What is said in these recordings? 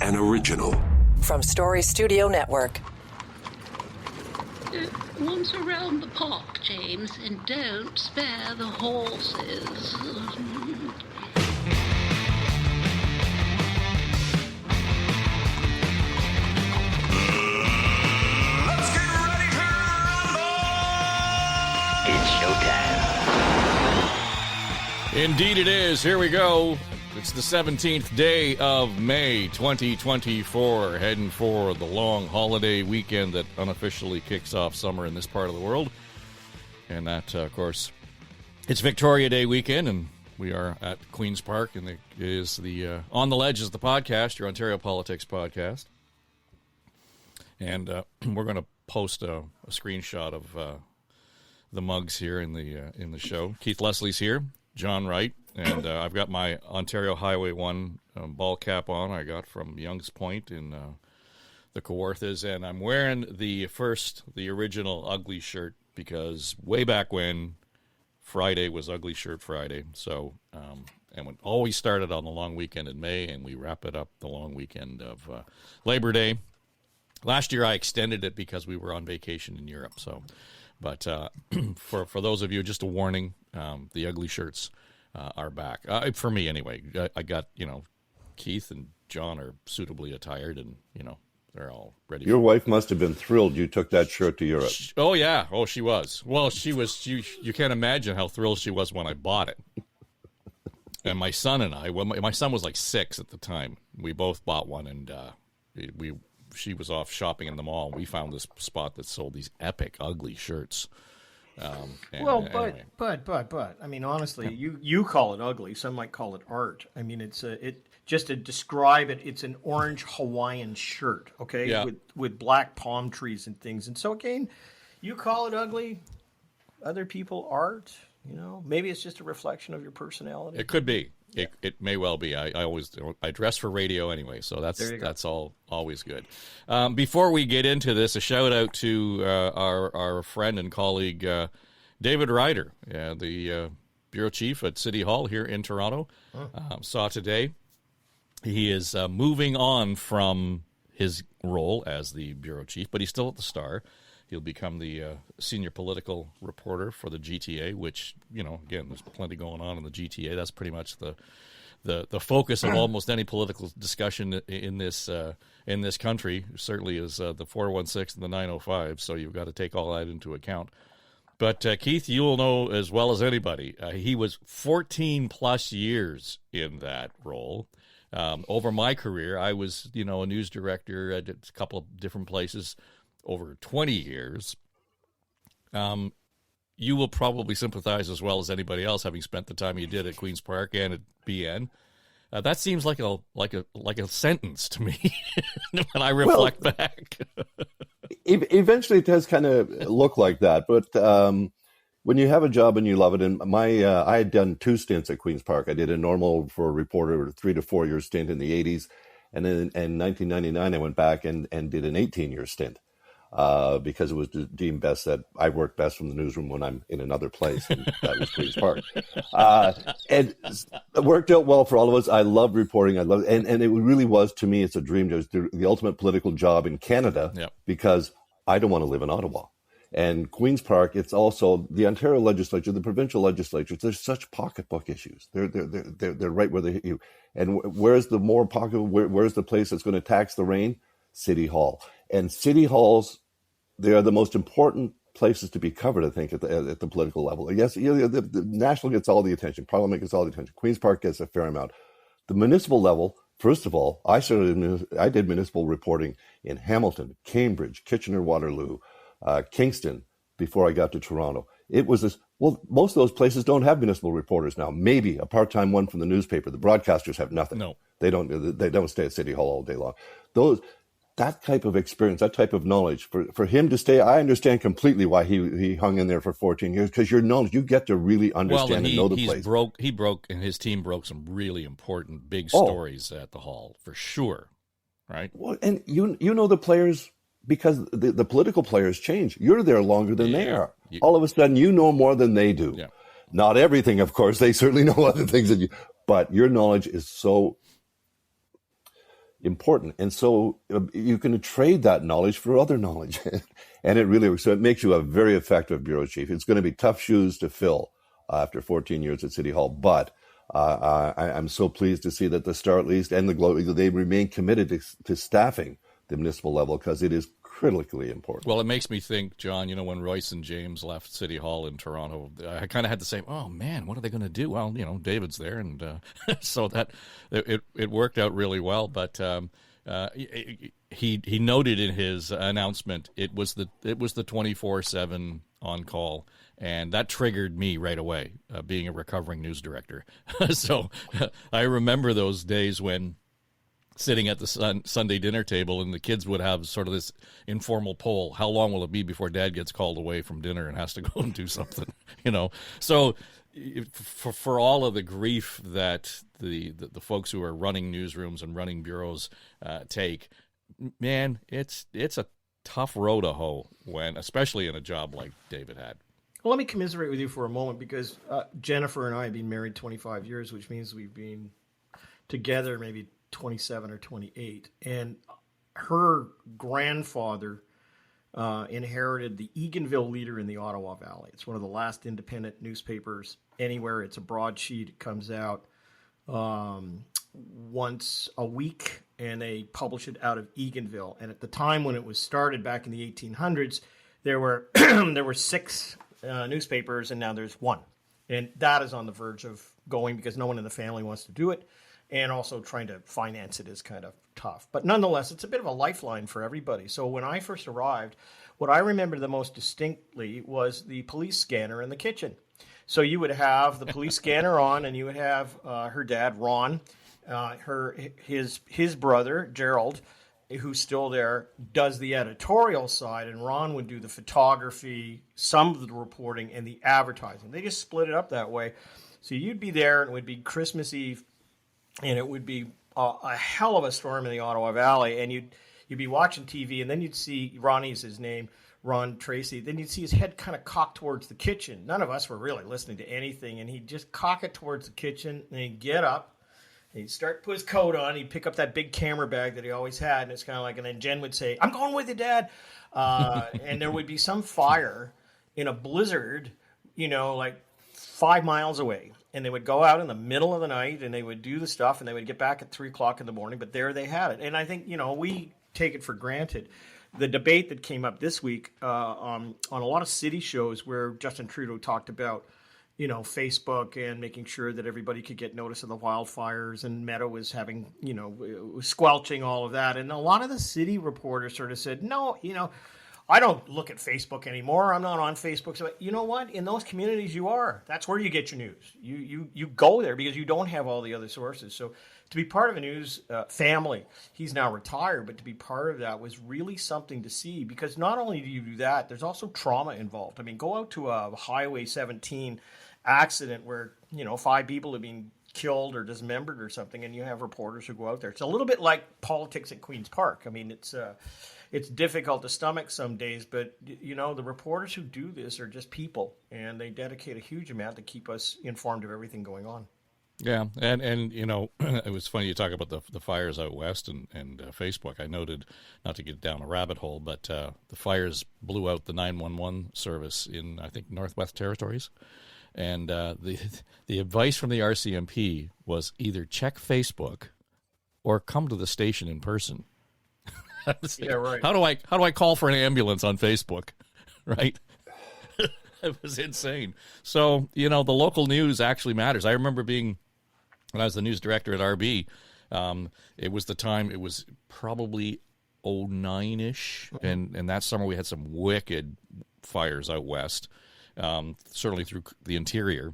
an original. From Story Studio Network. Once around the park, James, and don't spare the horses. Let's get ready to rumble! It's showtime. Indeed it is. Here we go. It's the 17th day of May 2024, heading for the long holiday weekend that unofficially kicks off summer in this part of the world. And that, of course, it's Victoria Day weekend, and we are at Queen's Park, and it is the On the Ledge is the podcast, your Ontario Politics podcast. And we're going to post a screenshot of the mugs here in the show. Keith Leslie's here, John Wright, and I've got my Ontario Highway 1 ball cap on I got from Young's Point in the Kawarthas, and I'm wearing the original Ugly shirt because way back when, Friday was Ugly Shirt Friday. So, and we always started on the long weekend in May, and we wrap it up the long weekend of Labor Day. Last year I extended it because we were on vacation in Europe. So, but for those of you, just a warning, the Ugly Shirts are back. For me, anyway. I got, Keith and John are suitably attired, and, they're all ready. Your wife must have been thrilled you took that shirt to Europe. Oh, yeah. Oh, she was. Well, she was. You can't imagine how thrilled she was when I bought it. And my son and I, my son was like 6 at the time. We both bought one, and she was off shopping in the mall. We found this spot that sold these epic ugly shirts. Anyway. But I mean, honestly, you call it ugly. Some might call it art. I mean, it's just to describe it. It's an orange Hawaiian shirt, okay, yeah, with black palm trees and things. And so again, you call it ugly. Other people art. Maybe it's just a reflection of your personality. It could be. It may well be. I dress for radio anyway, so that's always good. Before we get into this, a shout out to our friend and colleague David Ryder, the bureau chief at City Hall here in Toronto. Saw today he is moving on from his role as the bureau chief, but he's still at the Star. He'll become the senior political reporter for the GTA, which, again, there's plenty going on in the GTA. That's pretty much the focus of almost any political discussion in this country. Certainly is the 416 and the 905, so you've got to take all that into account. But Keith, you'll know as well as anybody, he was 14-plus years in that role. Over my career, I was, a news director at a couple of different places over 20 years. You will probably sympathize as well as anybody else, having spent the time you did at Queen's Park and at BN. That seems like a sentence to me when I reflect back. Eventually, it does kind of look like that. But when you have a job and you love it, and I had done 2 stints at Queen's Park. I did a normal for a reporter, 3 to 4 year stint in the 80s, and then in 1999 I went back and did an 18-year stint. Because it was deemed best that I work best from the newsroom when I'm in another place, and that was Queen's Park. And it worked out well for all of us. I love reporting. And it really was, to me, it's a dream. It was the ultimate political job in Canada, yep, because I don't want to live in Ottawa. And Queen's Park, it's also the Ontario legislature, the provincial legislatures. There's such pocketbook issues. They're right where they hit you. And where's the more pocket? Where's the place that's going to tax the rain? City Hall. And city halls, they are the most important places to be covered, I think, at the political level. Yes, the national gets all the attention. Parliament gets all the attention. Queen's Park gets a fair amount. The municipal level, first of all, I did municipal reporting in Hamilton, Cambridge, Kitchener-Waterloo, Kingston, before I got to Toronto. It was this. Well, most of those places don't have municipal reporters now. Maybe a part-time one from the newspaper. The broadcasters have nothing. No, they don't stay at City Hall all day long. That type of experience, that type of knowledge, for him to stay, I understand completely why he hung in there for 14 years, because your knowledge, you get to really understand and know the place. He broke, and his team broke some really important big stories at the Hall, for sure, right? Well, and you know the players, because the political players change. You're there longer than they are. All of a sudden, you know more than they do. Yeah. Not everything, of course. They certainly know other things than you, but your knowledge is so important. And so you can trade that knowledge for other knowledge. And it really works. So it makes you a very effective bureau chief. It's going to be tough shoes to fill after 14 years at City Hall. But I'm so pleased to see that the Star, at least, and the Globe, they remain committed to staffing the municipal level, because it is critically important. Well, it makes me think, John, when Royce and James left City Hall in Toronto, I kind of had to say, oh, man, what are they going to do? Well, David's there, and so that it worked out really well. But he noted in his announcement it was the 24/7 on call, and that triggered me right away, being a recovering news director. So I remember those days when sitting at the Sunday dinner table, and the kids would have sort of this informal poll: how long will it be before Dad gets called away from dinner and has to go and do something? So for all of the grief that the folks who are running newsrooms and running bureaus take, man, it's a tough row to hoe, especially in a job like David had. Well, let me commiserate with you for a moment, because Jennifer and I have been married 25 years, which means we've been together maybe 27 or 28. And her grandfather inherited the Eganville Leader in the Ottawa Valley. It's one of the last independent newspapers anywhere. It's a broadsheet. It comes out once a week, and they publish it out of Eganville. And at the time when it was started back in the 1800s, there were 6 newspapers, and now there's 1. And that is on the verge of going, because no one in the family wants to do it. And also trying to finance it is kind of tough. But nonetheless, it's a bit of a lifeline for everybody. So when I first arrived, what I remember the most distinctly was the police scanner in the kitchen. So you would have the police scanner on, and you would have her dad, Ron, his brother, Gerald, who's still there, does the editorial side, and Ron would do the photography, some of the reporting, and the advertising. They just split it up that way. So you'd be there, and it would be Christmas Eve, and it would be a hell of a storm in the Ottawa Valley, and you'd be watching TV, and then you'd see, Ronnie's his name, Ron Tracy, then you'd see his head kind of cocked towards the kitchen. None of us were really listening to anything, and he'd just cock it towards the kitchen, and he'd get up, and he'd start to put his coat on, he'd pick up that big camera bag that he always had, and it's kind of like, and then Jen would say, "I'm going with you, Dad," and there would be some fire in a blizzard, like 5 miles away. And they would go out in the middle of the night, and they would do the stuff, and they would get back at 3 o'clock in the morning. But there they had it. And I think, we take it for granted. The debate that came up this week on a lot of city shows, where Justin Trudeau talked about, Facebook and making sure that everybody could get notice of the wildfires, and Meadow was having, was squelching all of that. And a lot of the city reporters sort of said, no, I don't look at Facebook anymore. I'm not on Facebook. So you know what? In those communities, you are. That's where you get your news. You go there because you don't have all the other sources. So to be part of a news family, he's now retired, but to be part of that was really something to see, because not only do you do that, there's also trauma involved. I mean, go out to a Highway 17 accident where, 5 people have been killed or dismembered or something, and you have reporters who go out there. It's a little bit like politics at Queen's Park. I mean, it's difficult to stomach some days, but, the reporters who do this are just people, and they dedicate a huge amount to keep us informed of everything going on. Yeah, and it was funny you talk about the fires out west and Facebook. I noted, not to get down a rabbit hole, but the fires blew out the 911 service in, I think, Northwest Territories. And the advice from the RCMP was either check Facebook or come to the station in person. Yeah, right. How do I call for an ambulance on Facebook, right? It was insane. So, the local news actually matters. I remember when I was the news director at RB, it was the time, it was probably 09-ish, and that summer we had some wicked fires out west, certainly through the interior,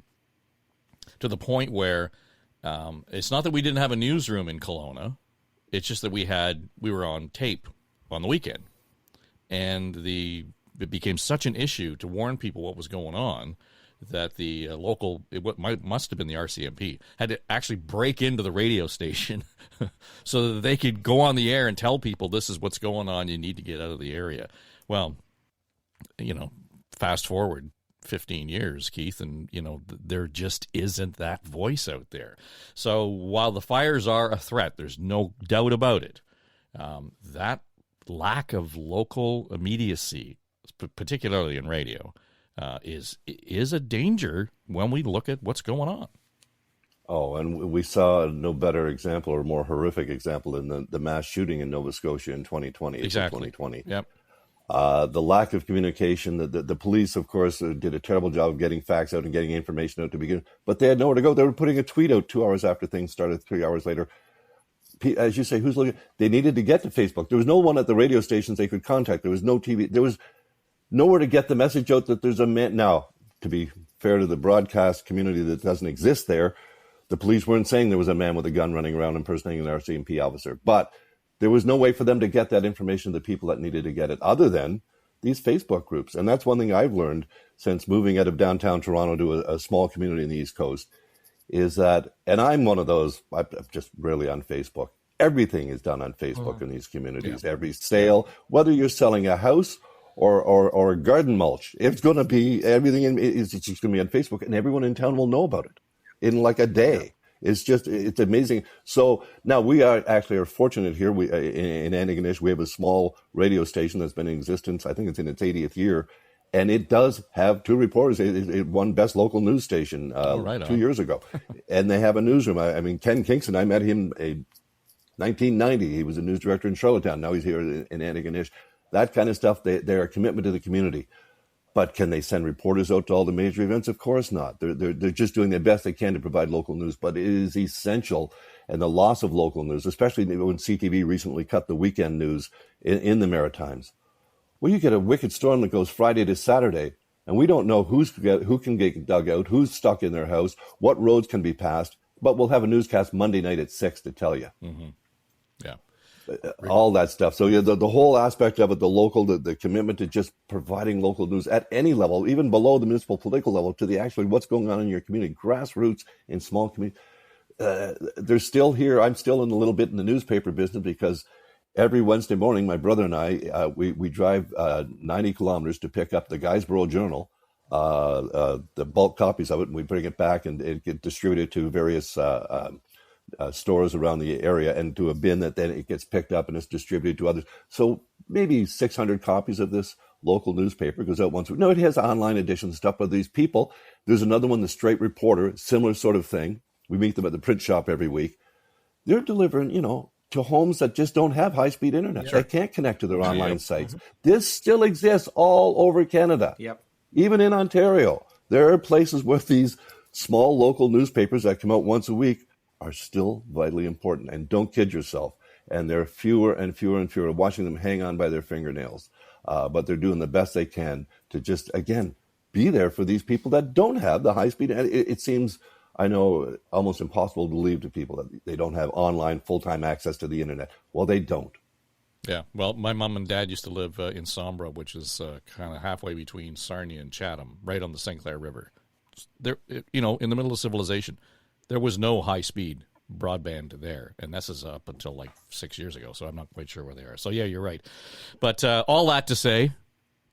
to the point where it's not that we didn't have a newsroom in Kelowna. It's just that we were on tape on the weekend, and it became such an issue to warn people what was going on that the must have been the RCMP, had to actually break into the radio station so that they could go on the air and tell people, this is what's going on, you need to get out of the area. Well, fast forward 15 years, Keith, and there just isn't that voice out there. So while the fires are a threat, there's no doubt about it. That lack of local immediacy, particularly in radio, is a danger when we look at what's going on. Oh, and we saw no better example or more horrific example in the mass shooting in Nova Scotia in 2020. Exactly. 2020. Yep. The lack of communication, the police, of course, did a terrible job of getting facts out and getting information out to begin, but they had nowhere to go. They were putting a tweet out 2 hours after things started, 3 hours later. As you say, who's looking? They needed to get to Facebook. There was no one at the radio stations they could contact. There was no TV. There was nowhere to get the message out that there's a man. Now, to be fair to the broadcast community that doesn't exist there, the police weren't saying there was a man with a gun running around impersonating an RCMP officer. But there was no way for them to get that information to the people that needed to get it other than these Facebook groups. And that's one thing I've learned since moving out of downtown Toronto to a small community in the East Coast is that, and I'm one of those, I'm just rarely on Facebook. Everything is done on Facebook in these communities. Yeah. Every sale, whether you're selling a house or garden mulch, it's going to be, everything is just going to be on Facebook, and everyone in town will know about it in like a day. It's amazing. So now we are fortunate here. We in Antigonish, we have a small radio station that's been in existence. I think it's in its 80th year, and it does have two reporters. It won Best Local News Station 2 years ago, and they have a newsroom. I mean, Ken Kingston, I met him in 1990. He was a news director in Charlottetown. Now he's here in Antigonish. That kind of stuff. They're a commitment to the community. But can they send reporters out to all the major events? Of course not. They're just doing their best they can to provide local news. But it is essential, and the loss of local news, especially when CTV recently cut the weekend news in the Maritimes. Well, you get a wicked storm that goes Friday to Saturday, and we don't know who can get dug out, who's stuck in their house, what roads can be passed. But we'll have a newscast Monday night at 6 to tell you. Mm-hmm. Yeah. All that stuff. So the whole aspect of it, the local, the commitment to just providing local news at any level, even below the municipal political level, to the actually what's going on in your community, grassroots in small communities. They're still here. I'm still in a little bit in the newspaper business because every Wednesday morning, my brother and I, we drive 90 kilometers to pick up the Guysborough Journal, the bulk copies of it, and we bring it back and it gets distributed to various stores around the area and to a bin that then it gets picked up and it's distributed to others. So maybe 600 copies of this local newspaper goes out once a week. No, it has online editions and stuff, but these people, there's another one, the Straight Reporter, similar sort of thing. We meet them at the print shop every week. They're delivering, to homes that just don't have high-speed internet. Sure. They can't connect to their online sites. Mm-hmm. This still exists all over Canada. Yep. Even in Ontario. There are places where these small local newspapers that come out once a week are still vitally important. And don't kid yourself. And there are fewer and fewer and fewer, watching them hang on by their fingernails. But they're doing the best they can to just, again, be there for these people that don't have the high speed. And it seems, I know, almost impossible to believe to people that they don't have online full-time access to the internet. Well, they don't. Yeah. Well, my mom and dad used to live in Sombra, which is kind of halfway between Sarnia and Chatham, right on the St. Clair River. There, in the middle of civilization. There was no high-speed broadband there, and this is up until like 6 years ago, so I'm not quite sure where they are. So, yeah, you're right. But all that to say,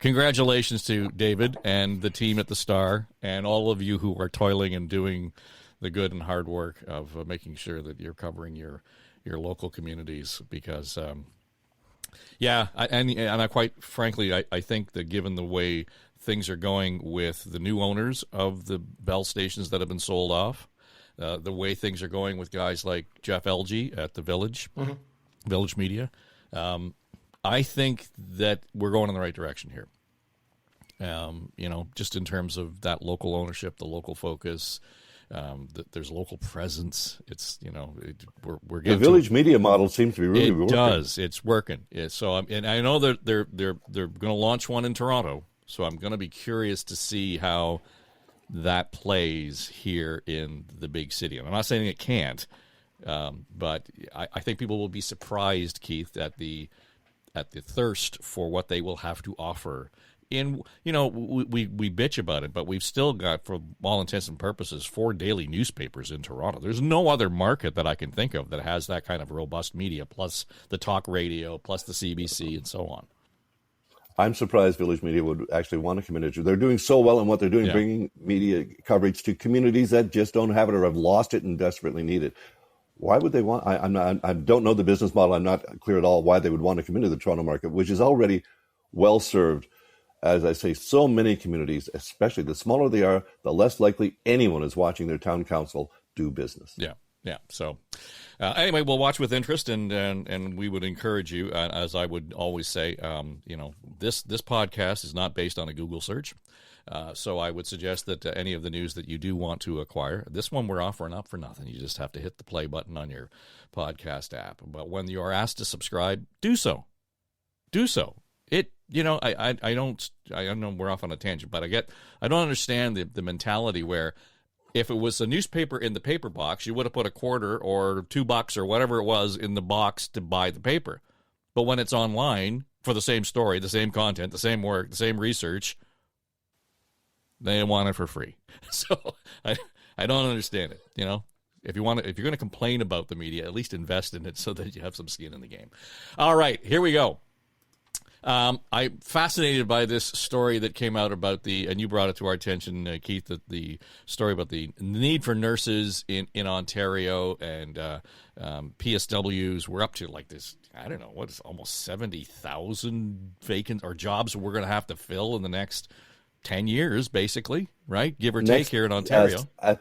congratulations to David and the team at the Star and all of you who are toiling and doing the good and hard work of making sure that you're covering your local communities because, I quite frankly, I think that given the way things are going with the new owners of the Bell stations that have been sold off, the way things are going with guys like Jeff Elgie at the Village, Village Media, I think that we're going in the right direction here. Just in terms of that local ownership, the local focus, there's local presence. It's we're getting the Village Media model seems to be really working. It does. It's working. So and I know that they're going to launch one in Toronto. So I'm going to be curious to see how that plays here in the big city. And I'm not saying it can't, but I think people will be surprised, Keith, at the thirst for what they will have to offer. We bitch about it, but we've still got, for all intents and purposes, 4 daily newspapers in Toronto. There's no other market that I can think of that has that kind of robust media, plus the talk radio, plus the CBC, and so on. I'm surprised Village Media would actually want to come into it. They're doing so well in what they're doing, bringing media coverage to communities that just don't have it or have lost it and desperately need it. Why would they want? I don't know the business model. I'm not clear at all why they would want to come into the Toronto market, which is already well served. As I say, so many communities, especially the smaller they are, the less likely anyone is watching their town council do business. Yeah. Yeah. So anyway, we'll watch with interest, and we would encourage you, as I would always say, this podcast is not based on a Google search. So I would suggest that any of the news that you do want to acquire, this one we're offering up for nothing. You just have to hit the play button on your podcast app. But when you are asked to subscribe, do so. Do so. I don't know, we're off on a tangent, but I don't understand the mentality where if it was a newspaper in the paper box, you would have put a quarter or $2 or whatever it was in the box to buy the paper. But when it's online for the same story, the same content, the same work, the same research, they want it for free. So I don't understand it. If you're going to complain about the media, at least invest in it so that you have some skin in the game. All right, here we go. I'm fascinated by this story that came out about and you brought it to our attention, Keith, the story about the need for nurses in Ontario and PSWs. We're up to like this, I don't know, what is almost 70,000 vacant or jobs we're going to have to fill in the next 10 years, basically, right? Give or take here in Ontario. I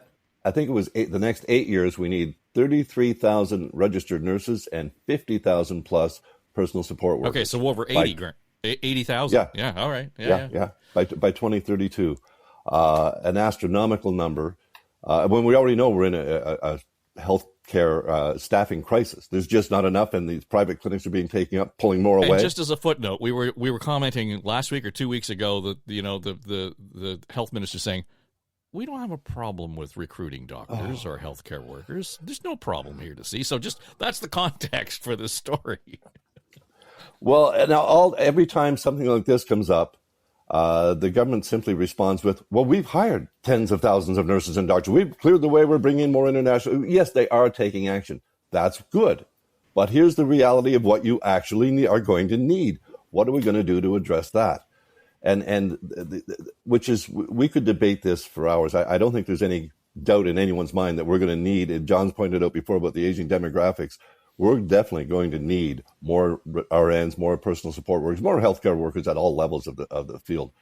think it was the next 8 years, we need 33,000 registered nurses and 50,000 plus personal support workers. Okay, so over 80,000. Yeah, all right. Yeah. By 2032, an astronomical number. When we already know we're in a healthcare staffing crisis, there's just not enough, and these private clinics are being taken up, pulling more away. And just as a footnote, we were commenting last week or 2 weeks ago that the health minister saying, we don't have a problem with recruiting doctors or healthcare workers. There's no problem here to see. So that's the context for this story. Well, now every time something like this comes up, the government simply responds with, well, we've hired tens of thousands of nurses and doctors. We've cleared the way. We're bringing in more international. Yes, they are taking action. That's good. But here's the reality of what you actually are going to need. What are we going to do to address that? And which is, we could debate this for hours. I don't think there's any doubt in anyone's mind that we're going to need, and John's pointed out before about the aging demographics, we're definitely going to need more RNs, more personal support workers, more healthcare workers at all levels of the field.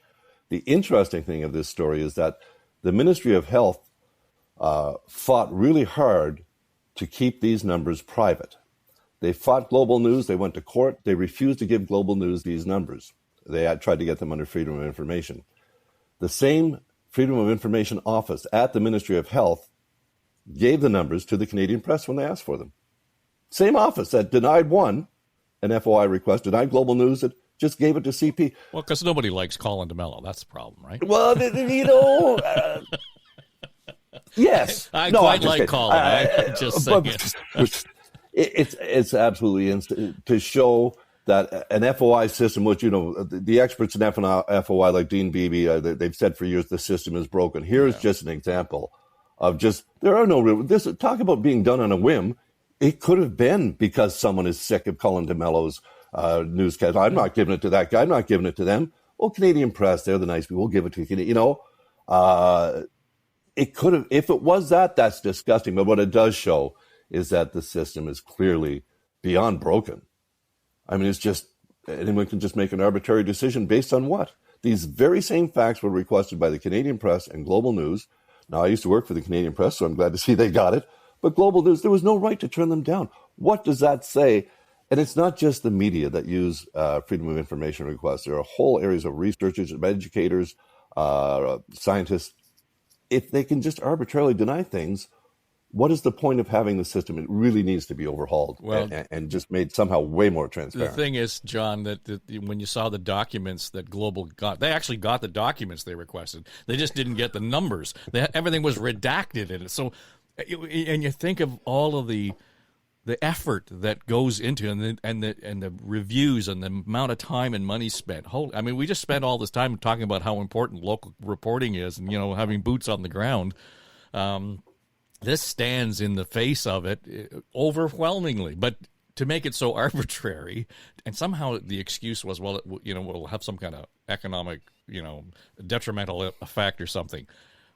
The interesting thing of this story is that the Ministry of Health fought really hard to keep these numbers private. They fought Global News. They went to court. They refused to give Global News these numbers. They had tried to get them under Freedom of Information. The same Freedom of Information office at the Ministry of Health gave the numbers to the Canadian press when they asked for them. Same office that denied one, an FOI request, denied Global News, that just gave it to CP. Well, because nobody likes Colin D'Mello. That's the problem, right? Well, yes. I quite like Colin. I'm just saying it's absolutely to show that an FOI system, which, the experts in FOI like Dean Beebe, they've said for years the system is broken. Here's just an example of there are no real, talk about being done on a whim. It could have been because someone is sick of Colin D'Mello's newscast. I'm not giving it to that guy. I'm not giving it to them. Well, Canadian press, they're the nice people. We'll give it to you. It could have, if it was that's disgusting. But what it does show is that the system is clearly beyond broken. I mean, it's just, anyone can just make an arbitrary decision based on what? These very same facts were requested by the Canadian press and Global News. Now, I used to work for the Canadian press, so I'm glad to see they got it. But Global News, there was no right to turn them down. What does that say? And it's not just the media that use Freedom of Information requests. There are whole areas of researchers, educators, scientists. If they can just arbitrarily deny things, what is the point of having the system? It really needs to be overhauled and just made somehow way more transparent. The thing is, John, that when you saw the documents that Global got, they actually got the documents they requested. They just didn't get the numbers. Everything was redacted in it. So, and you think of all of the effort that goes into and the reviews and the amount of time and money spent. We just spent all this time talking about how important local reporting is and having boots on the ground. This stands in the face of it overwhelmingly. But to make it so arbitrary, and somehow the excuse was, well, we'll have some kind of economic, detrimental effect or something.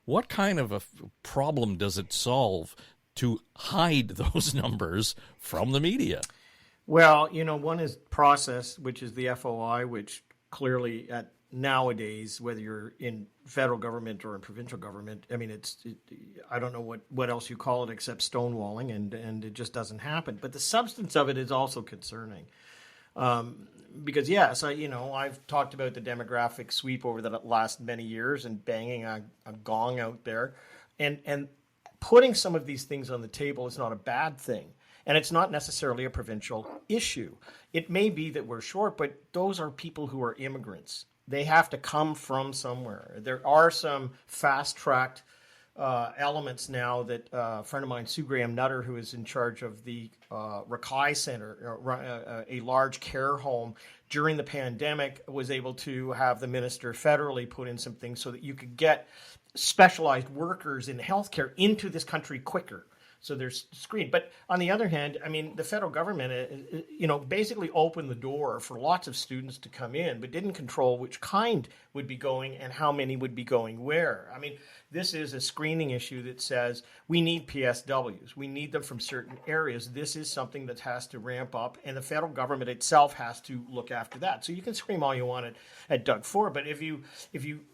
What kind of a problem does it solve to hide those numbers from the media? Well, one is process, which is the FOI, which clearly nowadays, whether you're in federal government or in provincial government, I mean, I don't know what else you call it except stonewalling, and it just doesn't happen. But the substance of it is also concerning. Because yes, I've talked about the demographic sweep over the last many years and banging a gong out there, and putting some of these things on the table is not a bad thing. And it's not necessarily a provincial issue. It may be that we're short, but those are people who are immigrants. They have to come from somewhere. There are some fast-tracked elements now that a friend of mine, Sue Graham Nutter, who is in charge of the Rakai Center, a large care home during the pandemic, was able to have the minister federally put in some things so that you could get specialized workers in healthcare into this country quicker. So there's screened. But on the other hand, I mean, the federal government, basically opened the door for lots of students to come in, but didn't control which kind would be going and how many would be going where. I mean, this is a screening issue that says we need PSWs. We need them from certain areas. This is something that has to ramp up, and the federal government itself has to look after that. So you can scream all you want at Doug Ford, but if you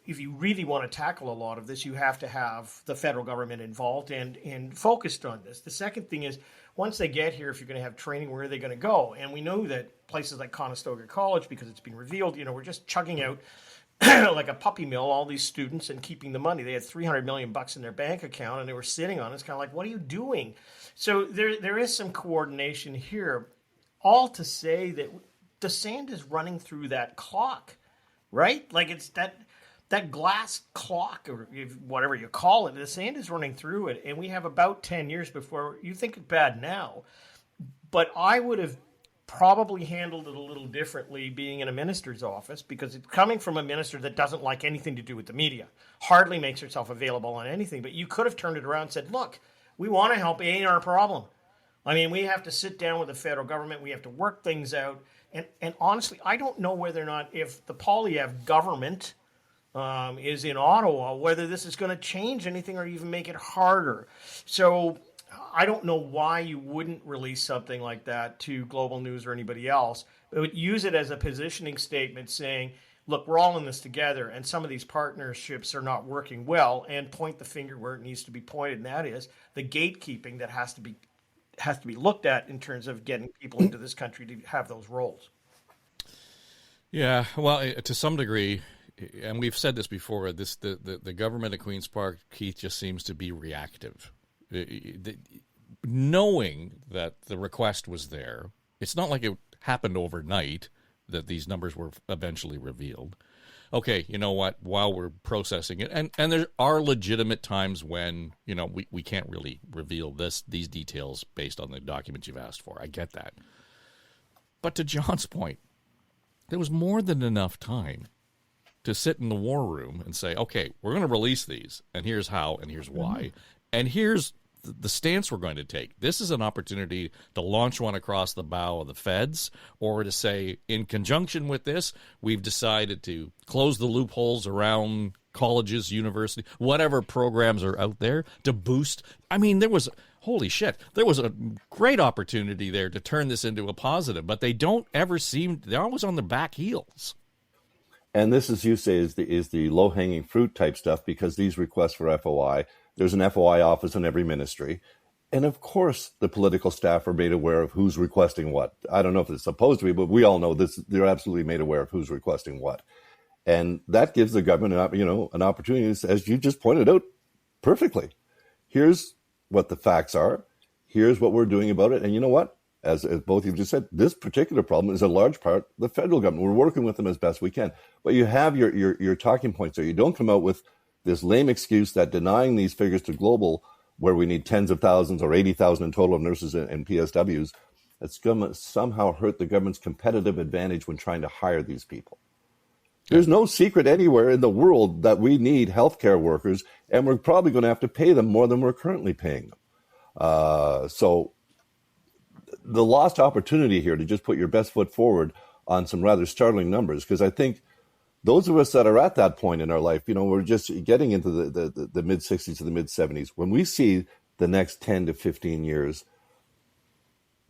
really want to tackle a lot of this, you have to have the federal government involved and focused on this. The second thing is, once they get here, if you're going to have training, where are they going to go? And we know that places like Conestoga College, because it's been revealed, we're just chugging out like a puppy mill all these students and keeping the money. They had $300 million in their bank account and they were sitting on it. It's kind of like, what are you doing? So there is some coordination here, all to say that the sand is running through that clock, right? Like it's that glass clock, or whatever you call it, the sand is running through it, and we have about 10 years before. You think it's bad now, but I would have probably handled it a little differently being in a minister's office, because it's coming from a minister that doesn't like anything to do with the media, hardly makes herself available on anything. But you could have turned it around and said, look, we want to help. It ain't our problem. I mean, we have to sit down with the federal government. We have to work things out. And honestly, I don't know whether or not, if the Poilievre government is in Ottawa, whether this is going to change anything or even make it harder. So I don't know why you wouldn't release something like that to Global News or anybody else, but use it as a positioning statement saying, look, we're all in this together, and some of these partnerships are not working well, and point the finger where it needs to be pointed, and that is the gatekeeping that has to be looked at in terms of getting people into this country to have those roles. Yeah, well, to some degree, and we've said this before, the government at Queen's Park, Keith, just seems to be reactive. Knowing that the request was there, it's not like it happened overnight that these numbers were eventually revealed. Okay, you know what? While we're processing it, and there are legitimate times when we can't really reveal these details based on the documents you've asked for. I get that, but to John's point, there was more than enough time to sit in the war room and say, okay, we're going to release these, and here's how, and here's why, and here's the stance we're going to take. This is an opportunity to launch one across the bow of the feds, or to say, in conjunction with this, we've decided to close the loopholes around colleges, university, whatever programs are out there to boost. I mean, holy shit, there was a great opportunity there to turn this into a positive, but they don't ever they're always on their back heels. And this, as you say, is the low-hanging fruit type stuff, because these requests for FOI, there's an FOI office in every ministry. And of course, the political staff are made aware of who's requesting what. I don't know if it's supposed to be, but we all know this. They're absolutely made aware of who's requesting what. And that gives the government, an opportunity, as you just pointed out perfectly. Here's what the facts are. Here's what we're doing about it. And you know what? As both of you just said, this particular problem is a large part the federal government. We're working with them as best we can. But you have your talking points there. You don't come out with this lame excuse that denying these figures to Global, where we need tens of thousands or 80,000 in total of nurses and PSWs, it's going to somehow hurt the government's competitive advantage when trying to hire these people. There's no secret anywhere in the world that we need healthcare workers, and we're probably going to have to pay them more than we're currently paying them. So the lost opportunity here to just put your best foot forward on some rather startling numbers, because I think those of us that are at that point in our life, we're just getting into the mid 60s to the mid 70s. When we see the next 10 to 15 years,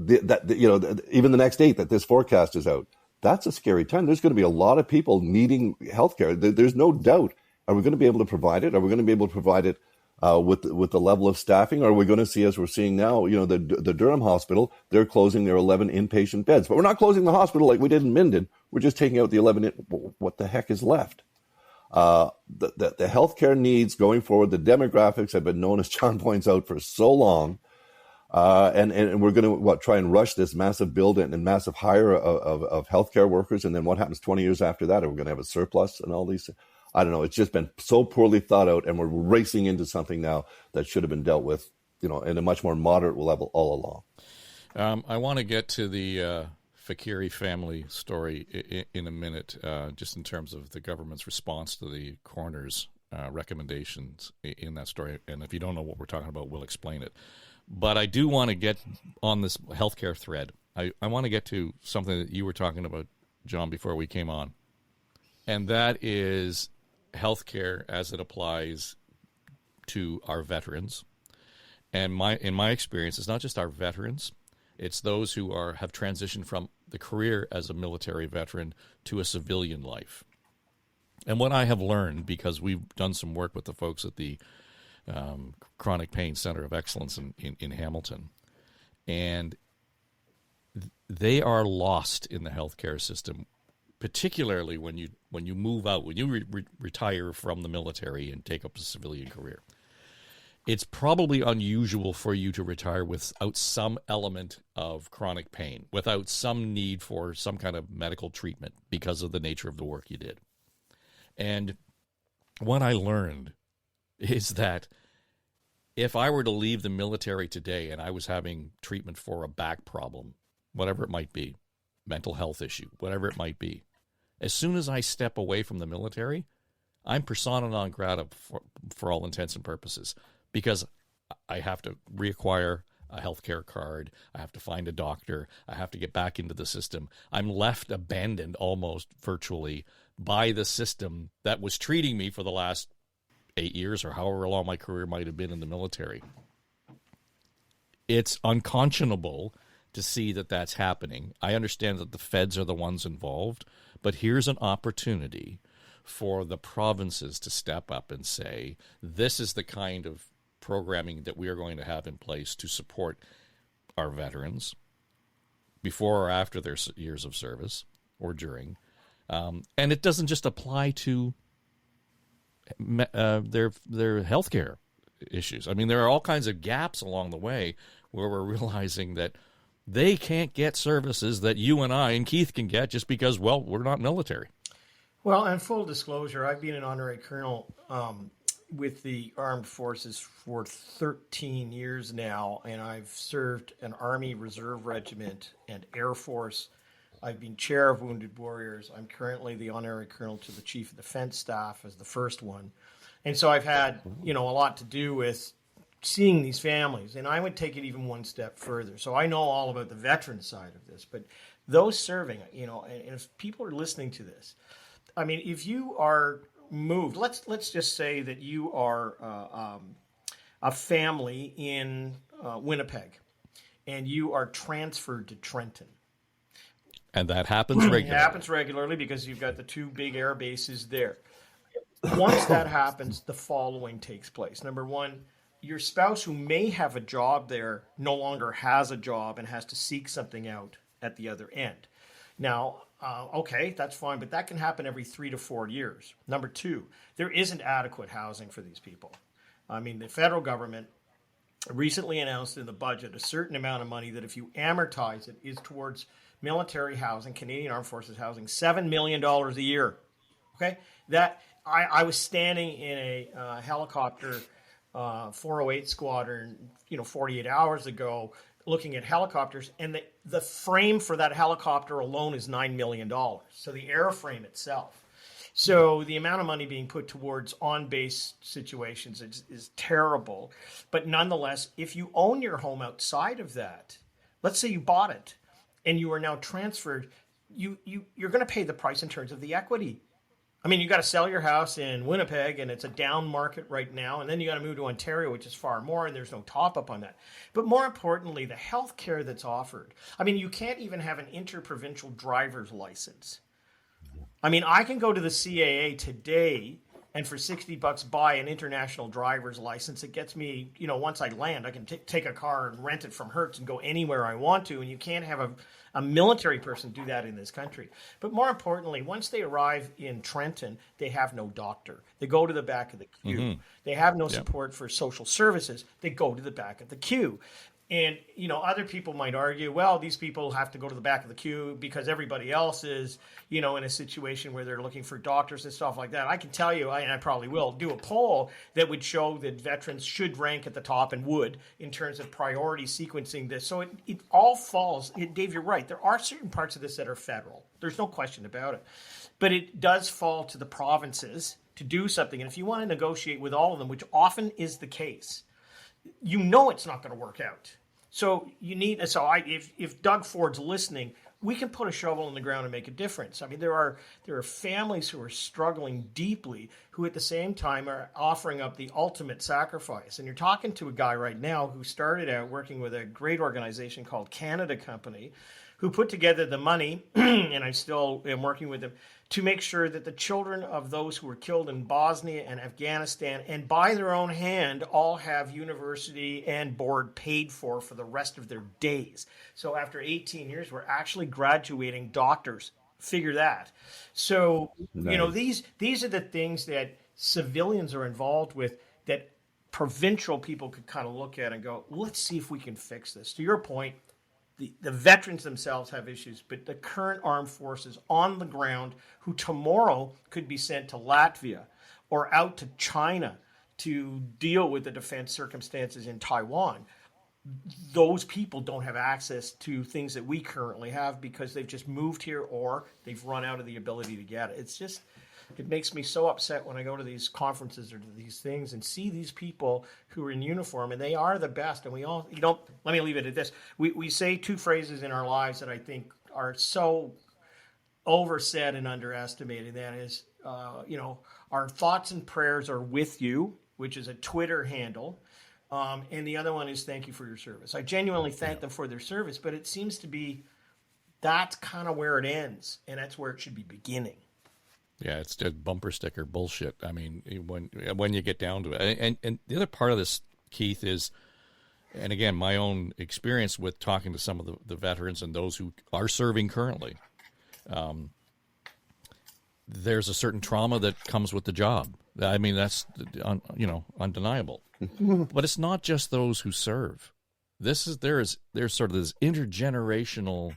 even the next 8 that this forecast is out, that's a scary time. There's going to be a lot of people needing healthcare. There's no doubt. Are we going to be able to provide it? Are we going to be able to provide it with the level of staffing? Or are we going to see, as we're seeing now, the Durham Hospital, they're closing their 11 inpatient beds. But we're not closing the hospital like we did in Minden. We're just taking out the 11. What the heck is left? The healthcare needs going forward, the demographics have been known, as John points out, for so long. And we're going to try and rush this massive build and massive hire of healthcare workers. And then what happens 20 years after that? Are we going to have a surplus and all these? I don't know. It's just been so poorly thought out, and we're racing into something now that should have been dealt with, in a much more moderate level all along. I want to get to the Fakiri family story in a minute, just in terms of the government's response to the coroner's recommendations in that story. And if you don't know what we're talking about, we'll explain it. But I do want to get on this healthcare thread. I want to get to something that you were talking about, John, before we came on. And that is healthcare as it applies to our veterans. And in my experience, it's not just our veterans. It's those who have transitioned from the career as a military veteran to a civilian life. And what I have learned, because we've done some work with the folks at the Chronic Pain Center of Excellence in Hamilton, and they are lost in the healthcare system, particularly when you move out, when you retire from the military and take up a civilian career. It's probably unusual for you to retire without some element of chronic pain, without some need for some kind of medical treatment because of the nature of the work you did. And what I learned is that if I were to leave the military today and I was having treatment for a back problem, whatever it might be, mental health issue, whatever it might be, as soon as I step away from the military, I'm persona non grata for all intents and purposes, because I have to reacquire a healthcare card, I have to find a doctor, I have to get back into the system. I'm left abandoned almost virtually by the system that was treating me for the last 8 years or however long my career might have been in the military. It's unconscionable to see that that's happening. I understand that the feds are the ones involved, but here's an opportunity for the provinces to step up and say, this is the kind of programming that we are going to have in place to support our veterans before or after their years of service or during. And it doesn't just apply to their healthcare issues. I mean, there are all kinds of gaps along the way where we're realizing that they can't get services that you and I and Keith can get just because, well, we're not military. Well, and full disclosure, I've been an honorary colonel with the armed forces for 13 years now, and I've served an Army Reserve Regiment and Air Force. I've been chair of Wounded Warriors. I'm currently the honorary colonel to the Chief of Defense Staff as the first one. And so I've had, a lot to do with seeing these families. And I would take it even one step further. So I know all about the veteran side of this, but those serving, and if people are listening to this, I mean, if you are moved, let's just say that you are a family in Winnipeg and you are transferred to Trenton. And that happens regularly. It happens regularly because you've got the two big air bases there. Once that happens, the following takes place. Number one, your spouse who may have a job there no longer has a job and has to seek something out at the other end. Now, okay, that's fine, but that can happen every 3 to 4 years. Number two, there isn't adequate housing for these people. I mean, the federal government recently announced in the budget a certain amount of money that if you amortize it is towards military housing, Canadian Armed Forces housing, $7 million a year. Okay, that I was standing in a helicopter 408 squadron, 48 hours ago, looking at helicopters, and the frame for that helicopter alone is $9 million. So the airframe itself. So the amount of money being put towards on-base situations is terrible. But nonetheless, if you own your home outside of that, let's say you bought it and you are now transferred, you're going to pay the price in terms of the equity. I mean, you got to sell your house in Winnipeg, and it's a down market right now, and then you got to move to Ontario, which is far more, and there's no top up on that. But more importantly, the health care that's offered. I mean, you can't even have an interprovincial driver's license. I mean, I can go to the CAA today and for $60 buy an international driver's license. It gets me, once I land, I can take a car and rent it from Hertz and go anywhere I want to. And you can't have a military person do that in this country. But more importantly, once they arrive in Trenton, they have no doctor. They go to the back of the queue. Mm-hmm. They have no support for social services. They go to the back of the queue. And, other people might argue, well, these people have to go to the back of the queue because everybody else is, in a situation where they're looking for doctors and stuff like that. I can tell you, and I probably will, do a poll that would show that veterans should rank at the top and would in terms of priority sequencing this. So it all falls. Dave, you're right. There are certain parts of this that are federal. There's no question about it. But it does fall to the provinces to do something. And if you want to negotiate with all of them, which often is the case, it's not going to work out. So if Doug Ford's listening, we can put a shovel in the ground and make a difference. I mean, there are families who are struggling deeply who at the same time are offering up the ultimate sacrifice. And you're talking to a guy right now who started out working with a great organization called Canada Company, who put together the money, and I still am working with them, to make sure that the children of those who were killed in Bosnia and Afghanistan, and by their own hand, all have university and board paid for the rest of their days. So after 18 years, we're actually graduating doctors. Figure that. So, nice. These are the things that civilians are involved with that provincial people could kind of look at and go, let's see if we can fix this. To your point, the veterans themselves have issues, but the current armed forces on the ground who tomorrow could be sent to Latvia or out to China to deal with the defense circumstances in Taiwan, those people don't have access to things that we currently have because they've just moved here or they've run out of the ability to get it. It makes me so upset when I go to these conferences or to these things and see these people who are in uniform, and they are the best. And we all, let me leave it at this. We say two phrases in our lives that I think are so oversaid and underestimated. That is, our thoughts and prayers are with you, which is a Twitter handle. And the other one is thank you for your service. I genuinely thank them for their service, but it seems to be that's kind of where it ends, and that's where it should be beginning. Yeah, it's just bumper sticker bullshit. I mean, when you get down to it. And the other part of this, Keith, is, and again, my own experience with talking to some of the veterans and those who are serving currently, there's a certain trauma that comes with the job. I mean, that's, undeniable. But it's not just those who serve. There's sort of this intergenerational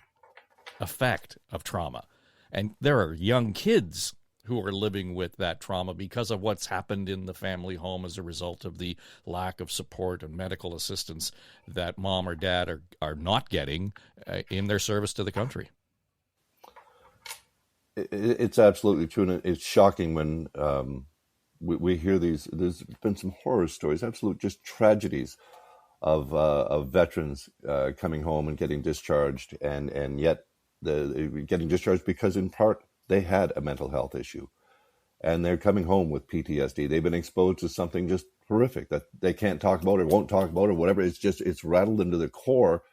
effect of trauma. And there are young kids who are living with that trauma because of what's happened in the family home as a result of the lack of support and medical assistance that mom or dad are not getting in their service to the country. It's absolutely true, and it's shocking when we hear these. There's been some horror stories, absolute just tragedies of veterans coming home and getting discharged, and yet getting discharged because in part they had a mental health issue, and they're coming home with PTSD. They've been exposed to something just horrific that they can't talk about or won't talk about or whatever. It's rattled into their core,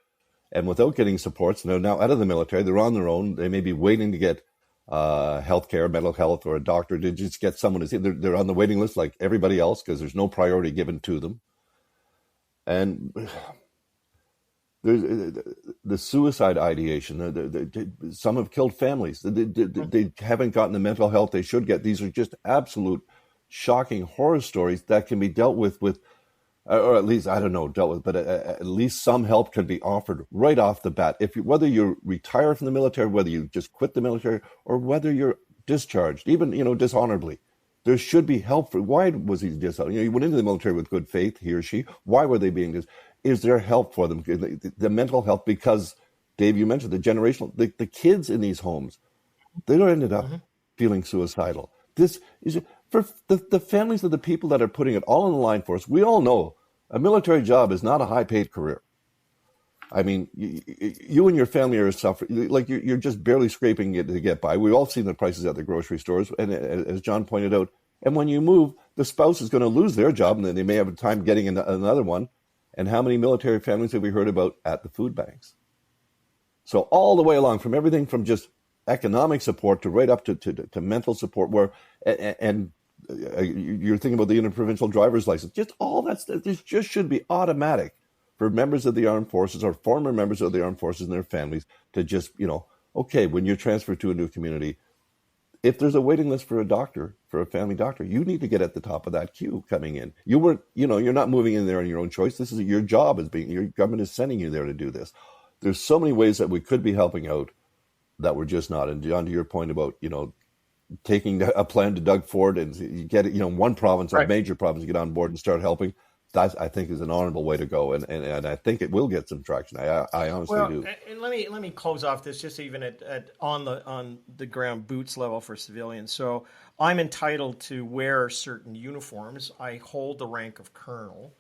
and without getting supports, they're now out of the military. They're on their own. They may be waiting to get health care, mental health, or a doctor to just get someone to see. They're on the waiting list like everybody else because there's no priority given to them. And there's the suicide ideation. Some have killed families. They haven't gotten the mental health they should get. These are just absolute shocking horror stories that can be dealt with, or at least, I don't know, dealt with, but at least some help can be offered right off the bat. Whether you retire from the military, whether you just quit the military, or whether you're discharged, even, dishonorably, there should be help for. Why was he discharged? He went into the military with good faith, he or she. Why were they being discharged? Is there help for them? The mental health, because, Dave, you mentioned the generational, the kids in these homes, they don't ended up feeling suicidal. This is for the families of the people that are putting it all on the line for us. We all know a military job is not a high-paid career. I mean, you and your family are suffering. Like you're just barely scraping it to get by. We've all seen the prices at the grocery stores, and as John pointed out, and when you move, the spouse is going to lose their job, and then they may have a time getting another one. And how many military families have we heard about at the food banks? So all the way along, from everything from just economic support to right up to mental support, where and you're thinking about the interprovincial driver's license, just all that stuff. This just should be automatic for members of the armed forces or former members of the armed forces and their families to just, okay, when you're transferred to a new community, if there's a waiting list for a doctor, for a family doctor, you need to get at the top of that queue coming in. You weren't, you're not moving in there on your own choice. This is your job your government is sending you there to do this. There's so many ways that we could be helping out that we're just not. And John, to your point about, taking a plan to Doug Ford and you get it, one province, a major province, get on board and start helping. That I think is an honorable way to go, and I think it will get some traction. I honestly do. And let me close off this just even at on the ground boots level for civilians. So I'm entitled to wear certain uniforms. I hold the rank of colonel,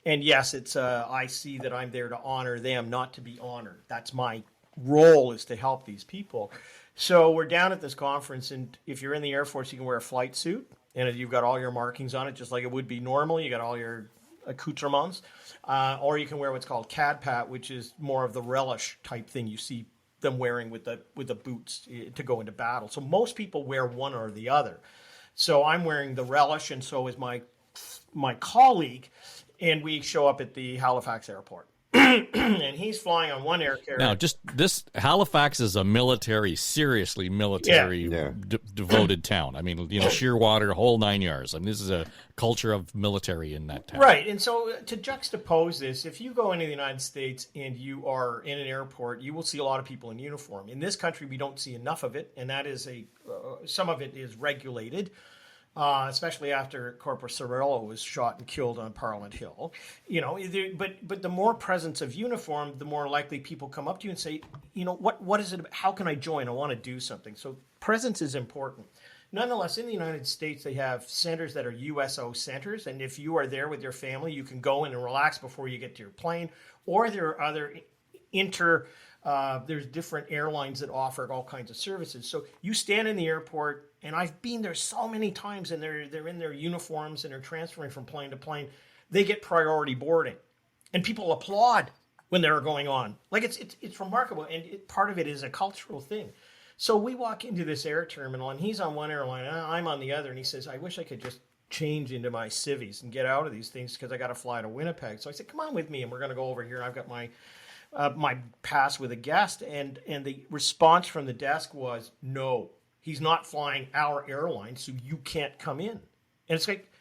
and yes, it's I see that I'm there to honor them, not to be honored. That's my role, is to help these people. So we're down at this conference, and if you're in the Air Force, you can wear a flight suit, and you've got all your markings on it, just like it would be normally. You got all your accoutrements, or you can wear what's called cadpat, which is more of the relish type thing you see them wearing with the boots to go into battle. So most people wear one or the other. So I'm wearing the relish, and so is my colleague, and we show up at the Halifax airport. And he's flying on one air carrier. Now, just this, Halifax is a seriously military devoted town. I mean, Shearwater, whole 9 yards. I mean, this is a culture of military in that town. Right. And so to juxtapose this, if you go into the United States and you are in an airport, you will see a lot of people in uniform. In this country, we don't see enough of it, and that is some of it is regulated. Especially after Corporal Cirillo was shot and killed on Parliament Hill, but the more presence of uniform, the more likely people come up to you and say, what is it? How can I join? I want to do something. So presence is important. Nonetheless, in the United States, they have centers that are USO centers, and if you are there with your family, you can go in and relax before you get to your plane. Or there are other there's different airlines that offer all kinds of services. So you stand in the airport, and I've been there so many times, and they're in their uniforms and they're transferring from plane to plane. They get priority boarding, and people applaud when they're going on. Like it's remarkable, and part of it is a cultural thing. So we walk into this air terminal, and he's on one airline, and I'm on the other, and he says, "I wish I could just change into my civvies and get out of these things because I got to fly to Winnipeg." So I said, "Come on with me, and we're going to go over here. I've got my pass with a guest," and the response from the desk was, "No, he's not flying our airline, so you can't come in." And it's like,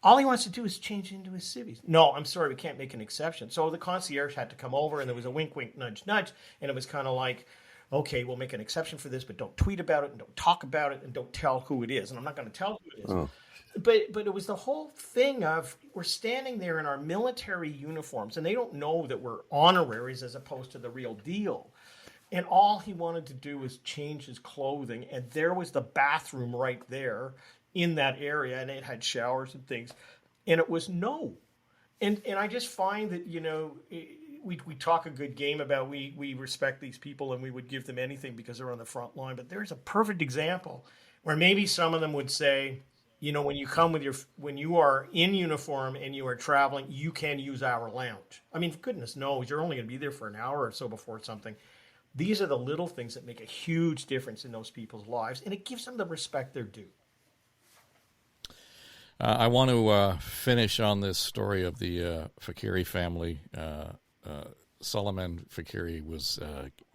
all he wants to do is change into his civvies. "No, I'm sorry, we can't make an exception." So the concierge had to come over, and there was a wink, wink, nudge, nudge, and it was kind of like, okay, we'll make an exception for this, but don't tweet about it, and don't talk about it, and don't tell who it is. And I'm not going to tell who it is. Oh. But it was the whole thing of we're standing there in our military uniforms, and they don't know that we're honoraries as opposed to the real deal. And all he wanted to do was change his clothing, and there was the bathroom right there in that area, and it had showers and things, and it was no. And I just find that, we talk a good game about we respect these people and we would give them anything because they're on the front line, but there's a perfect example where maybe some of them would say, when you are in uniform and you are traveling, you can use our lounge. I mean, goodness knows, you're only going to be there for an hour or so before something. These are the little things that make a huge difference in those people's lives, and it gives them the respect they're due. I want to finish on this story of the Fakiri family. Solomon Fakiri was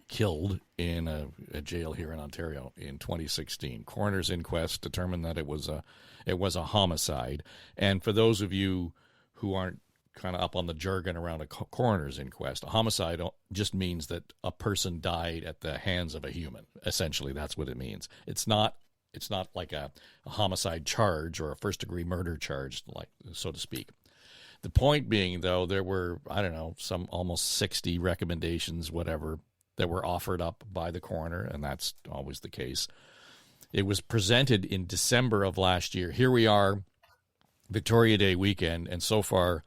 killed in a jail here in Ontario in 2016. Coroner's inquest determined that it was a homicide. And for those of you who aren't kind of up on the jargon around a coroner's inquest, a homicide just means that a person died at the hands of a human. Essentially, that's what it means. It's not like a homicide charge or a first-degree murder charge, like so to speak. The point being, though, there were, some almost 60 recommendations, whatever, that were offered up by the coroner, and that's always the case. It was presented in December of last year. Here we are, Victoria Day weekend, and so far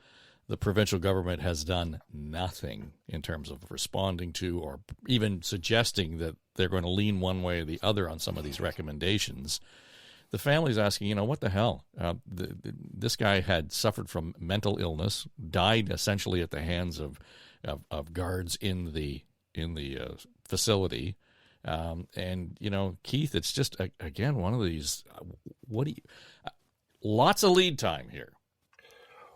the provincial government has done nothing in terms of responding to or even suggesting that they're going to lean one way or the other on some of these recommendations. The family's asking, what the hell? This guy had suffered from mental illness, died essentially at the hands of guards in the facility. And Keith, it's just again one of these. Lots of lead time here.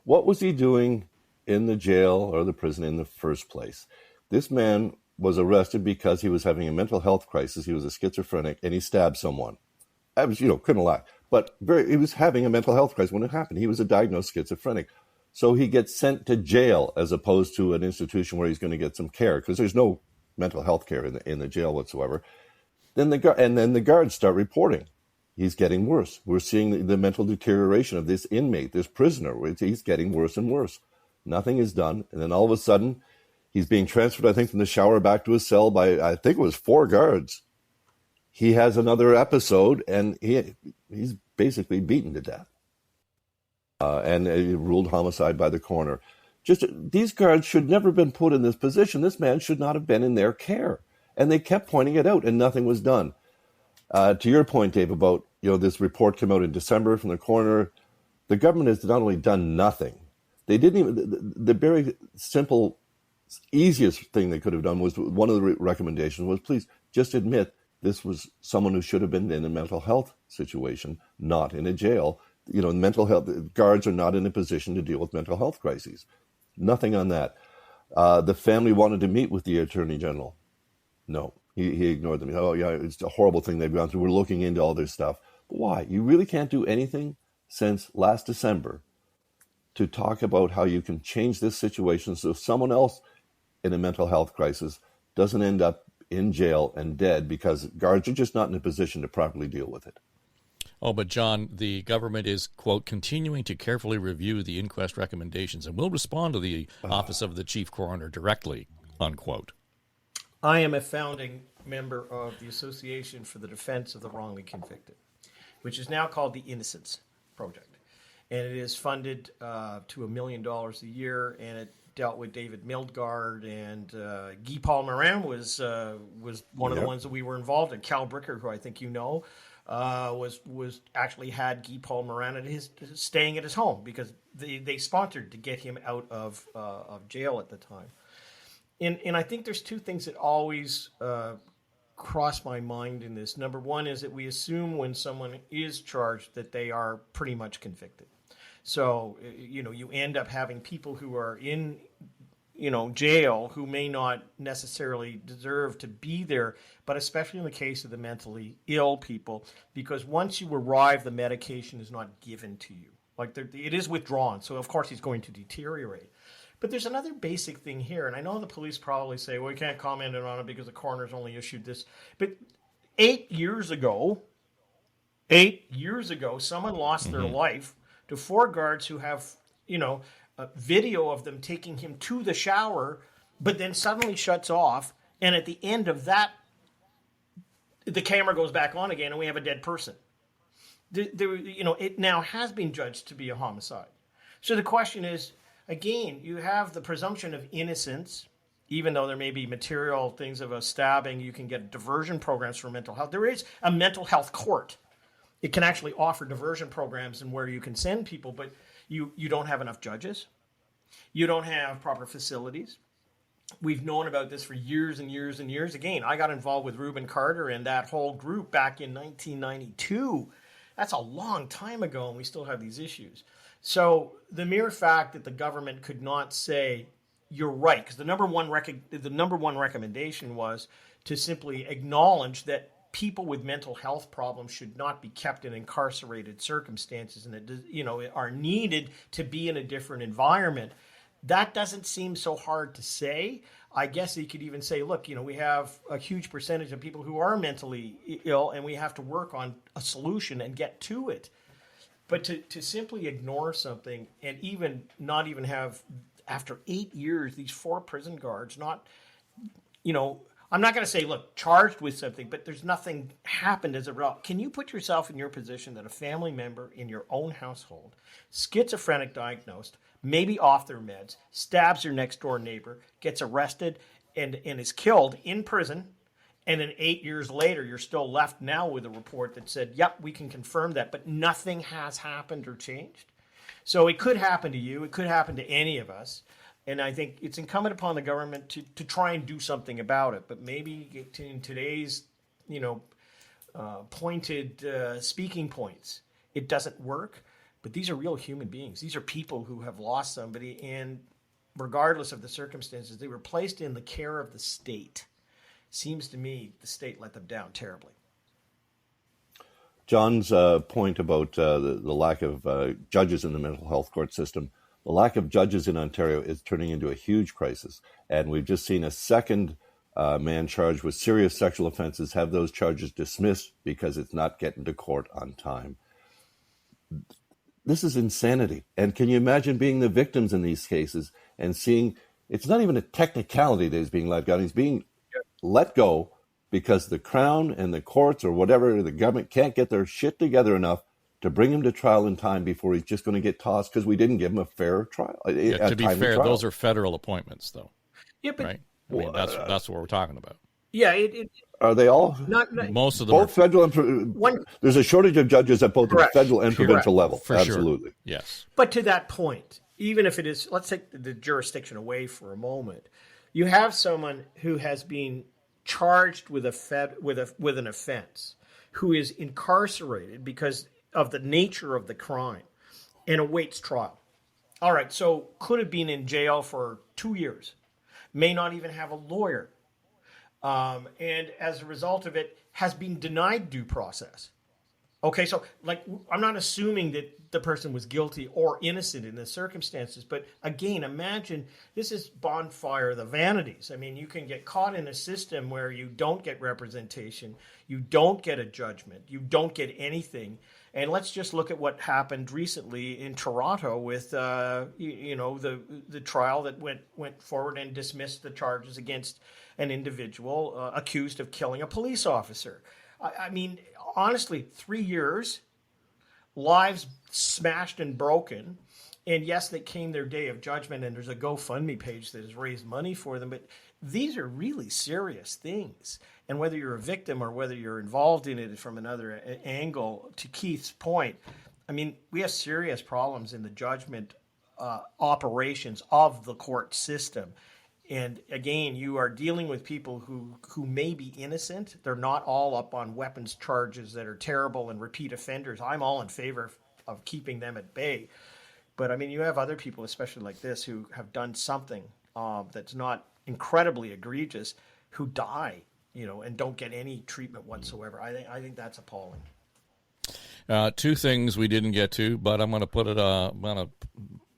What was he doing in the jail or the prison in the first place? This man was arrested because he was having a mental health crisis. He was a schizophrenic, and he stabbed someone. That was, criminal act. But he was having a mental health crisis when it happened. He was a diagnosed schizophrenic. So he gets sent to jail as opposed to an institution where he's going to get some care, because there's no mental health care in the jail whatsoever. Then the guards start reporting. He's getting worse. We're seeing the mental deterioration of this inmate, this prisoner. He's getting worse and worse. Nothing is done. And then all of a sudden, he's being transferred, I think, from the shower back to his cell by, I think it was 4 guards. He has another episode, and he's basically beaten to death. And ruled homicide by the coroner. These guards should never have been put in this position. This man should not have been in their care. And they kept pointing it out, and nothing was done. To your point, Dave, about this report came out in December from the coroner, the government has not only done nothing, they didn't even. The very simple, easiest thing they could have done was, one of the recommendations was, please just admit this was someone who should have been in a mental health situation, not in a jail. Mental health guards are not in a position to deal with mental health crises. Nothing on that. The family wanted to meet with the Attorney General. No. He ignored them. Oh, yeah, it's a horrible thing they've gone through. We're looking into all this stuff. But why? You really can't do anything since last December to talk about how you can change this situation so someone else in a mental health crisis doesn't end up in jail and dead because guards are just not in a position to properly deal with it. Oh, but John, the government is, quote, continuing to carefully review the inquest recommendations and will respond to the Office of the Chief Coroner directly, unquote. I am a founding member of the Association for the Defense of the Wrongly Convicted, which is now called the Innocence Project. And it is funded to $1 million a year, and it dealt with David Mildgard, and Guy Paul Morin was one of the ones that we were involved in. Cal Bricker, who I think was actually had Guy Paul Morin at staying at his home because they sponsored to get him out of jail at the time. And I think there's 2 things that always cross my mind in this. Number one is that we assume when someone is charged that they are pretty much convicted. So, you end up having people who are in, jail who may not necessarily deserve to be there, but especially in the case of the mentally ill people, because once you arrive, the medication is not given to you. Like it is withdrawn. So, of course, he's going to deteriorate. But there's another basic thing here, and I know the police probably say, well, we can't comment on it because the coroner's only issued this. But 8 years ago, someone lost their life to 4 guards who have, a video of them taking him to the shower, but then suddenly shuts off. And at the end of that, the camera goes back on again, and we have a dead person. It now has been judged to be a homicide. So the question is, again, you have the presumption of innocence, even though there may be material things of a stabbing. You can get diversion programs for mental health. There is a mental health court. It can actually offer diversion programs and where you can send people, but you don't have enough judges. You don't have proper facilities. We've known about this for years and years and years. Again, I got involved with Reuben Carter and that whole group back in 1992. That's a long time ago, and we still have these issues. So the mere fact that the government could not say, you're right, because the number one recommendation was to simply acknowledge that people with mental health problems should not be kept in incarcerated circumstances and that, are needed to be in a different environment. That doesn't seem so hard to say. I guess you could even say, look, we have a huge percentage of people who are mentally ill, and we have to work on a solution and get to it. But to simply ignore something and not even have, after 8 years, these 4 prison guards not, I'm not going to say, look, charged with something, but there's nothing happened as a result. Can you put yourself in your position that a family member in your own household, schizophrenic diagnosed, maybe off their meds, stabs their next door neighbor, gets arrested, and is killed in prison. And then 8 years later, you're still left now with a report that said, yep, we can confirm that, but nothing has happened or changed. So it could happen to you. It could happen to any of us. And I think it's incumbent upon the government to try and do something about it. But maybe in today's, pointed speaking points, it doesn't work. But these are real human beings. These are people who have lost somebody. And regardless of the circumstances, they were placed in the care of the state. Seems to me the state let them down terribly. John's point about the lack of judges in the mental health court system, the lack of judges in Ontario is turning into a huge crisis. And we've just seen a second man charged with serious sexual offenses have those charges dismissed because it's not getting to court on time. This is insanity. And can you imagine being the victims in these cases and seeing it's not even a technicality that he's being let go. He's being let go because the Crown and the courts or whatever, the government can't get their shit together enough to bring him to trial in time before he's just going to get tossed because we didn't give him a fair trial. Yeah, to be fair, trial. Those are federal appointments, though. Yeah, but right? I mean, that's what we're talking about. Yeah, are they all? Not most of them. Both federal and there's a shortage of judges at both the federal and provincial level. For absolutely, sure. Yes. But to that point, even if it is, let's take the jurisdiction away for a moment. You have someone who has been charged with with an offense, who is incarcerated because of the nature of the crime, and awaits trial. All right, so could have been in jail for 2 years, may not even have a lawyer, and as a result of it, has been denied due process. Okay, so I'm not assuming that the person was guilty or innocent in the circumstances, but again, imagine this is bonfire of the vanities. I mean, you can get caught in a system where you don't get representation, you don't get a judgment, you don't get anything. And let's just look at what happened recently in Toronto with the trial that went forward and dismissed the charges against an individual accused of killing a police officer. I mean, honestly, 3 years, lives smashed and broken. And yes, they came their day of judgment, and there's a GoFundMe page that has raised money for them. But these are really serious things. And whether you're a victim or whether you're involved in it from another angle, to Keith's point, I mean, we have serious problems in the judgment operations of the court system. And again, you are dealing with people who may be innocent. They're not all up on weapons charges that are terrible and repeat offenders. I'm all in favor of keeping them at bay. But I mean, you have other people, especially like this, who have done something that's not incredibly egregious, who die, and don't get any treatment whatsoever. I think that's appalling. Two things we didn't get to, but I'm going to put it. I'm going to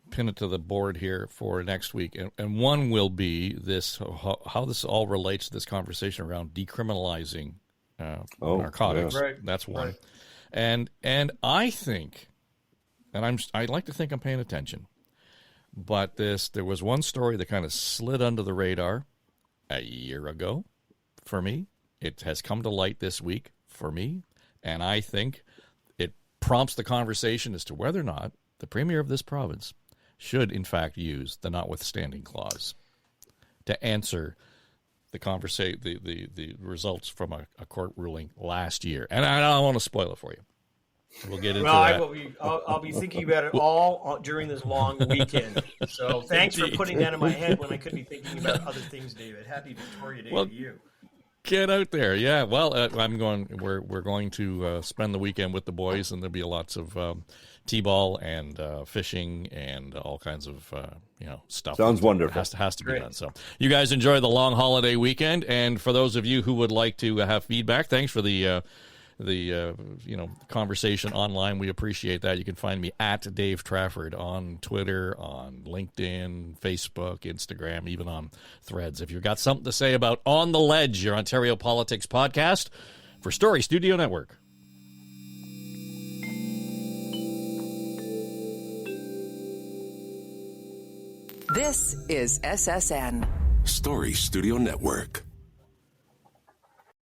pin it to the board here for next week, and one will be this: how this all relates to this conversation around decriminalizing narcotics. Yeah. Right. That's one, right. and I think, and I like to think I'm paying attention, but there was one story that kind of slid under the radar a year ago for me. It has come to light this week for me, and I think it prompts the conversation as to whether or not the premier of this province should, in fact, use the notwithstanding clause to answer the results from a court ruling last year. And I don't want to spoil it for you. We'll get into that. I'll be thinking about it all during this long weekend. So thanks for putting that in my head when I could be thinking about other things, David. Happy Victoria Day to you. Get out there, yeah. Well, we're going to spend the weekend with the boys, and there'll be lots of t-ball and fishing and all kinds of stuff. Sounds wonderful. Has to be done. So you guys enjoy the long holiday weekend, and for those of you who would like to have feedback, thanks for the conversation online. We appreciate that. You can find me at Dave Trafford on Twitter, on LinkedIn, Facebook, Instagram, even on Threads. If you've got something to say about On the Ledge, your Ontario Politics podcast for Story Studio Network. This is SSN. Story Studio Network.